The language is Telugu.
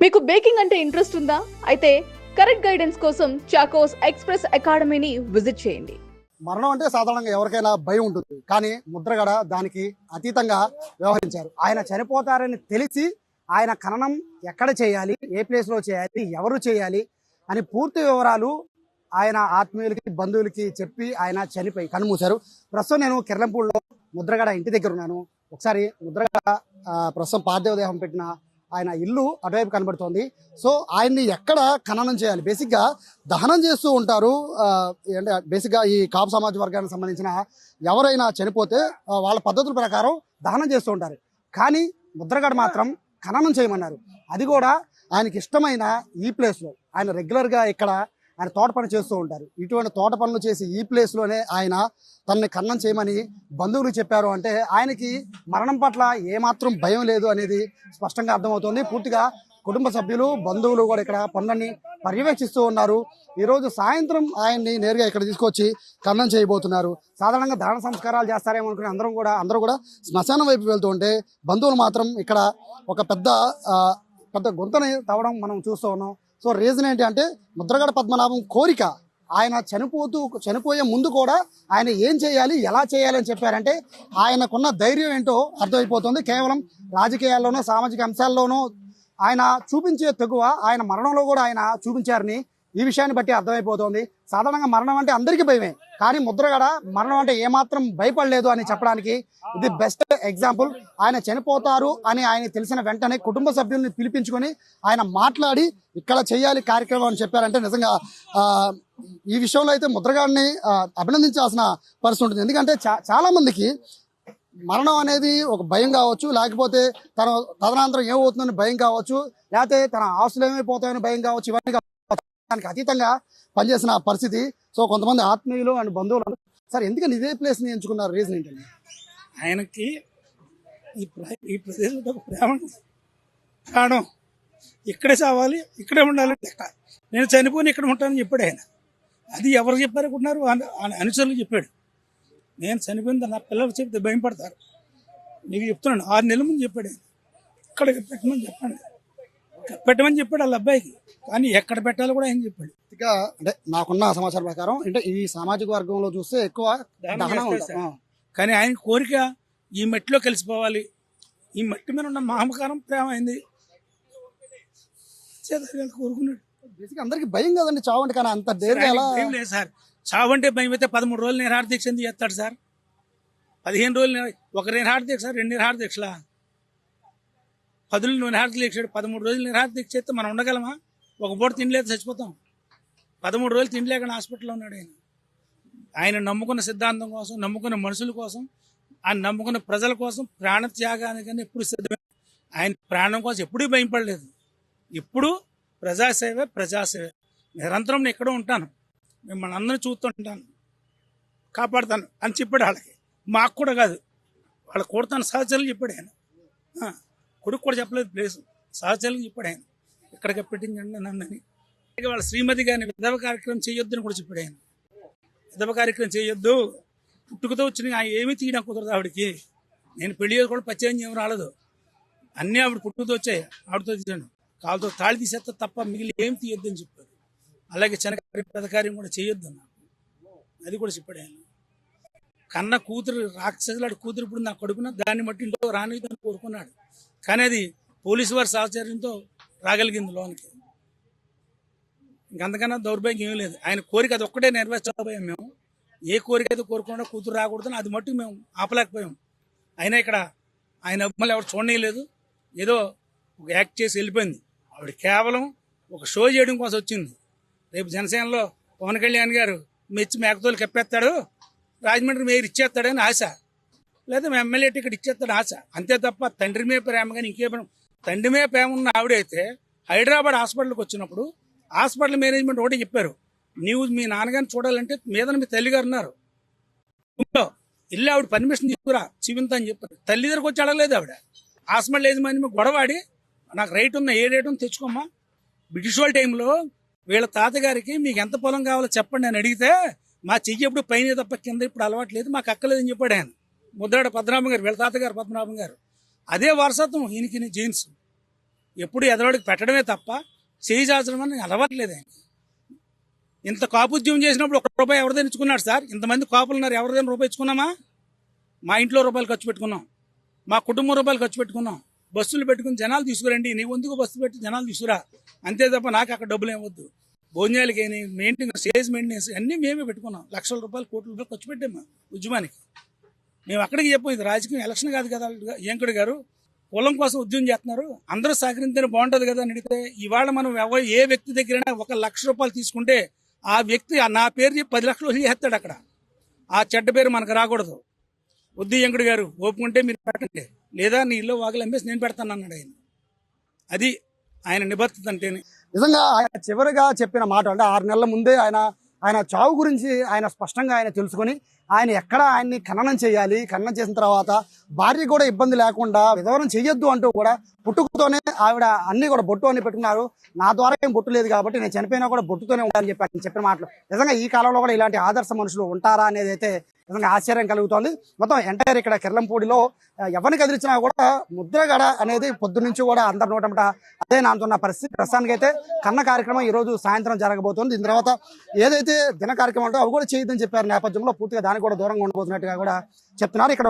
మీకు బేకింగ్ అంటే ఇంట్రెస్ట్ ఉందా? అయితే కరెక్ట్ గైడెన్స్ కోసం చాకోస్ ఎక్స్‌ప్రెస్ అకాడమీని విజిట్ చేయండి. మరణం అంటే సాధారణంగా ఎవరికైనా భయం ఉంటుంది. కానీ ముద్రగడ దానికి అతీతంగా వ్యవహరించారు. ఆయన చనిపోతారని తెలిసి ఆయన ఖననం ఎక్కడ చేయాలి, ఏ ప్లేస్లో చేయాలి, ఎవరు చేయాలి అని పూర్తి వివరాలు ఆయన ఆత్మీయులకి, బంధువులకి చెప్పి ఆయన చనిపోయి కన్నుమూశారు. ప్రస్తుతం నేను కిర్లంపూడిలో ముద్రగడ ఇంటి దగ్గర ఉన్నాను. ఒకసారి ముద్రగడ ప్రస్తుతం పార్థివ దేహం పెట్టిన ఆయన ఇల్లు అటువైపు కనబడుతోంది. సో ఆయన్ని ఎక్కడ ఖననం చేయాలి, బేసిక్గా దహనం చేస్తూ ఉంటారు. అంటే బేసిక్గా ఈ కాపు సమాజ వర్గానికి సంబంధించిన ఎవరైనా చనిపోతే వాళ్ళ పద్ధతుల ప్రకారం దహనం చేస్తూ ఉంటారు. కానీ ముద్రగడ మాత్రం ఖననం చేయమన్నారు. అది కూడా ఆయనకి ఇష్టమైన ఈ ప్లేస్లో. ఆయన రెగ్యులర్గా ఇక్కడ ఆయన తోట పని చేస్తూ ఉంటారు. ఇటువంటి తోట పనులు చేసి ఈ ప్లేస్లోనే ఆయన తనని ఖననం చేయమని బంధువులు చెప్పారు. అంటే ఆయనకి మరణం పట్ల ఏమాత్రం భయం లేదు అనేది స్పష్టంగా అర్థమవుతుంది. పూర్తిగా కుటుంబ సభ్యులు, బంధువులు కూడా ఇక్కడ పనులన్నీ పర్యవేక్షిస్తూ ఉన్నారు. ఈరోజు సాయంత్రం ఆయన్ని నేరుగా ఇక్కడ తీసుకొచ్చి ఖననం చేయబోతున్నారు. సాధారణంగా దహన సంస్కారాలు చేస్తారేమో అనుకుని అందరూ కూడా శ్మశానం వైపు వెళ్తూ ఉంటే బంధువులు మాత్రం ఇక్కడ ఒక పెద్ద గుంతని తవ్వడం మనం చూస్తూ ఉన్నాం. సో రీజన్ ఏంటి అంటే ముద్రగడ పద్మనాభం కోరిక. ఆయన చనిపోయే ముందు కూడా ఆయన ఏం చేయాలి, ఎలా చేయాలి అని చెప్పారంటే ఆయనకున్న ధైర్యం ఏంటో అర్థమైపోతుంది. కేవలం రాజకీయాల్లోనూ, సామాజిక అంశాల్లోనూ ఆయన చూపించే తెగువ ఆయన మరణంలో కూడా ఆయన చూపించారని ఈ విషయాన్ని బట్టి అర్థమైపోతుంది. సాధారణంగా మరణం అంటే అందరికీ భయమే, కానీ ముద్రగడ మరణం అంటే ఏమాత్రం భయపడలేదు అని చెప్పడానికి ఇది బెస్ట్ ఎగ్జాంపుల్. ఆయన చనిపోతారు అని ఆయన తెలిసిన వెంటనే కుటుంబ సభ్యుల్ని పిలిపించుకొని ఆయన మాట్లాడి ఇక్కడ చేయాలి కార్యక్రమం అని చెప్పారంటే నిజంగా ఈ విషయంలో అయితే ముద్రగడని అభినందించాల్సిన పరిస్థితి ఉంటుంది. ఎందుకంటే చాలా మందికి మరణం అనేది ఒక భయం కావచ్చు, లేకపోతే తదనంతరం ఏమవుతుందని భయం కావచ్చు, లేకపోతే తన ఆస్తులు ఏమైపోతాయని భయం కావచ్చు. ఇవన్నీ దానికి అతీతంగా పనిచేసిన పరిస్థితి. సో కొంతమంది ఆత్మీయులు అండ్ బంధువులు సార్ ఎందుకని ఇదే ప్లేస్ని ఎంచుకున్నారు, రీజన్ ఏంటండి? ఆయనకి ఈ ప్రదేశంలో ప్రాణం ఇక్కడే చావాలి, ఇక్కడే ఉండాలి. నేను చనిపోయి ఇక్కడ ఉంటానని చెప్పాడు ఆయన. అది ఎవరు చెప్పారనుకుంటున్నారు? అనుచరులు చెప్పాడు. నేను చనిపోయింది నా పిల్లలు చెప్తే భయపడతారు. నీకు చెప్తున్నాను, 6 నెలల ముందు చెప్పాడు ఆయన. ఇక్కడ పెట్టమని చెప్పాడు వాళ్ళ అబ్బాయికి. కానీ ఎక్కడ పెట్టాలో కూడా ఆయన చెప్పాడు. ఇక అంటే నాకున్న సమాచారం ప్రకారం అంటే ఈ సామాజిక వర్గంలో చూస్తే ఎక్కువ దహనం ఉంటుంది. కానీ ఆయన కోరిక ఈ మట్టిలో కలిసిపోవాలి. ఈ మట్టి మీద ఉన్న మమకారం ప్రేమ అయింది కోరుకున్నాడు. బేసిక్ అందరికి భయం కదండి చావు అంటే, కానీ అంత ధైర్యం భయం లేదు సార్. చావు అంటే భయం అయితే 13 రోజులు నిరాహార దీక్ష ఎందుకు చేస్తాడు సార్? 15 రోజులు ఒక నిరాహార దీక్ష, 2 నిరాహార దీక్షలా, 10 నిరాహార దీక్ష, 13 రోజులు నిరాహార దీక్ష చేస్తే మనం ఉండగలమా? ఒక పూట తినలేదు చచ్చిపోతాం. 13 రోజులు తినలేక హాస్పిటల్లో ఉన్నాడు ఆయన. ఆయన నమ్ముకున్న సిద్ధాంతం కోసం, నమ్ముకున్న మనుషుల కోసం, ఆయన నమ్ముకున్న ప్రజల కోసం ప్రాణ త్యాగానికని ఎప్పుడు సిద్ధమే. ఆయన ప్రాణం కోసం ఎప్పుడూ భయపడలేదు. ఇప్పుడు ప్రజాసేవే నిరంతరం నేను ఎక్కడో ఉంటాను, మిమ్మల్ని అందరినీ చూస్తుంటాను, కాపాడుతాను అని చెప్పాడు. వాళ్ళకి మాకు కూడా కాదు, వాళ్ళ కొడుతాను సహచరులు చెప్పాడు ఆయన. కొడుకు కూడా చెప్పలేదు ప్లేస్, సహచరులకు చెప్పాడు ఆయన. ఇక్కడికి పెట్టించండి నన్నని. వాళ్ళ శ్రీమతి గారిని విధవ కార్యక్రమం చేయొద్దు అని కూడా చెప్పాడు ఆయన. విధవ కార్యక్రమం చేయొద్దు, పుట్టుకతో వచ్చిన ఏమీ తీయడం కుదరదు ఆవిడకి. నేను పెళ్లి కూడా పచ్చేయం ఏమి రాలేదు, అన్నీ ఆవిడ పుట్టుకతో వచ్చాయి. ఆవిడతో తీసాను, కాళ్ళతో తాళి తీసేస్తా తప్ప మిగిలి ఏం తీయొద్దు అని చెప్పారు. అలాగే చిన్నకార్యం పెద్దకార్యం కూడా చేయొద్దు అన్న, అది కూడా చెప్పాడు ఆయన. కన్న కూతురు రాక్షసులాడు కూతురు ఇప్పుడు నా కడుపున, దాన్ని బట్టి ఇంట్లో రానిదని కోరుకున్నాడు. కానీ అది పోలీసు వారి సహచర్యంతో రాగలిగింది లోనికి. ఇంకంతకన్నా దౌర్భాగ్యం ఏమీ లేదు. ఆయన కోరిక అది ఒక్కటే నెరవేర్చలేకపోయాం మేము. ఏ కోరిక అయితే కోరుకుండా కూతురు రాకూడదని అది మట్టుకు మేము ఆపలేకపోయాం. అయినా ఇక్కడ ఆయన అభిమానులు ఎవరు చూడలేదు. ఏదో ఒక యాక్ట్ చేసి వెళ్ళిపోయింది. ఆవిడ కేవలం ఒక షో చేయడం కోసం వచ్చింది. రేపు జనసేనలో పవన్ కళ్యాణ్ గారు మెచ్చి మేకతోలు కప్పేస్తాడు, రాజమండ్రి మేయర్ ఇచ్చేస్తాడని ఆశ, లేదా మా ఎమ్మెల్యే టికెట్ ఇచ్చేస్తాడు ఆశ, అంతే తప్ప తండ్రి మీద ప్రేమ కానీ ఇంకేమైనా. తండ్రి మీద ప్రేమ ఉన్న ఆవిడైతే హైదరాబాద్ హాస్పిటల్కి వచ్చినప్పుడు హాస్పిటల్ మేనేజ్మెంట్ ఒకటి చెప్పారు, నీవు మీ నాన్నగారిని చూడాలంటే మీద మీ తల్లిగారు ఉన్నారు, ఇల్లు ఆవిడ పర్మిషన్ తీసుకురా చివింత అని చెప్పారు. తల్లి దగ్గరకు వచ్చి అడగలేదు ఆవిడ. హాస్పిటల్ యజమాని గొడవాడి నాకు రైట్ ఉన్న ఏ రేట్ ఉంది తెచ్చుకోమ్మా. బ్రిటిష్ వాళ్ళ టైంలో వీళ్ళ తాతగారికి మీకు ఎంత పొలం కావాలో చెప్పండి అని అడిగితే మా చెయ్యి ఎప్పుడు పైన తప్ప కింద ఇప్పుడు అలవాటు లేదు, మాకు అక్కలేదని చెప్పాడు ఆయన. ముద్రాడ పద్మనాభం గారు, వీళ్ళ తాతగారు పద్మనాభం గారు. అదే వారసత్వం ఈయనకి జీన్స్. ఎప్పుడు ఎదరోడికి పెట్టడమే తప్ప చేయి చాచడం అని అలవాట్లేదు ఆయన. ఇంత కాపుద్యమం చేసినప్పుడు ₹1 ఎవరిదైనా ఇచ్చుకున్నాడు సార్? ఇంతమంది కాపులు ఉన్నారు, ఎవరిదైనా రూపాయి ఇచ్చుకున్నామా? మా ఇంట్లో రూపాయలు ఖర్చు పెట్టుకున్నాం, మా కుటుంబం రూపాయలు ఖర్చు పెట్టుకున్నాం. బస్సులు పెట్టుకుని జనాలు తీసుకురండి, నీ వంతుకు బస్సు పెట్టి జనాలు తీసుకురా, అంతే తప్ప నాకు అక్కడ డబ్బులు ఏమొద్దు. భోజనాలకి మెయింటెనెన్స్, స్టేజ్ మెయింటెనెన్స్ అన్నీ మేమే పెట్టుకున్నాం. లక్షల రూపాయలు, కోట్ల రూపాయలు ఖర్చు పెట్టాము ఉద్యమానికి. మేము అక్కడికి చెప్పాం, ఇది రాజకీయం ఎలక్షన్ కాదు కదా వెంకట గారు, కులం కోసం ఉద్యమం చేస్తున్నారు, అందరూ సహకరించే బాగుంటుంది కదా అని అడిగితే, ఇవాళ మనం ఏ వ్యక్తి దగ్గరైనా ₹1,00,000 తీసుకుంటే ఆ వ్యక్తి నా పేరు చెప్పి 10 లక్షలు వదిలేస్తాడు. అక్కడ ఆ చెడ్డ పేరు మనకు రాకూడదు. వద్దు వెంకట గారు, ఓపుకుంటే మీరు పెట్టండి, లేదా నీ ఇల్లు వాకిలు అమ్మేసి నేను పెడతాను అన్నాడు ఆయన. అది ఆయన నిబద్ధత అంటేనే. నిజంగా ఆయన చివరిగా చెప్పిన మాట అంటే 6 నెలల ముందే ఆయన చావు గురించి ఆయన స్పష్టంగా ఆయన తెలుసుకొని ఆయన ఎక్కడ ఆయన్ని ఖననం చేయాలి, ఖననం చేసిన తర్వాత భార్య కూడా ఇబ్బంది లేకుండా విధవరం చెయ్యొద్దు అంటూ కూడా పుట్టుకతోనే ఆవిడ అన్ని కూడా బొట్టు అని పెట్టుకున్నారు. నా ద్వారా ఏం బొట్టు లేదు కాబట్టి నేను చనిపోయినా కూడా బొట్టుతోనే ఉండాలని చెప్పి ఆయన చెప్పిన మాటలు నిజంగా ఈ కాలంలో కూడా ఇలాంటి ఆదర్శ మనుషులు ఉంటారా అనేది అయితే నిజంగా ఆశ్చర్యం కలుగుతోంది. మొత్తం ఎంటైర్ ఇక్కడ కిర్లంపూడిలో ఎవరిని కదిలించినా కూడా ముద్రగడ అనేది పొద్దు నుంచి కూడా అందరి నోటమట అదే నాంతున్న పరిస్థితి. ప్రస్తుతానికి అయితే కన్న కార్యక్రమం ఈ రోజు సాయంత్రం జరగబోతోంది. దీని తర్వాత ఏదైతే దిన కార్యక్రమం ఉంటో అవి కూడా చేయొద్దని చెప్పారు నేపథ్యంలో పూర్తిగా దానికి కూడా దూరంగా ఉండబోతున్నట్టుగా కూడా చెప్తున్నారు. ఇక్కడ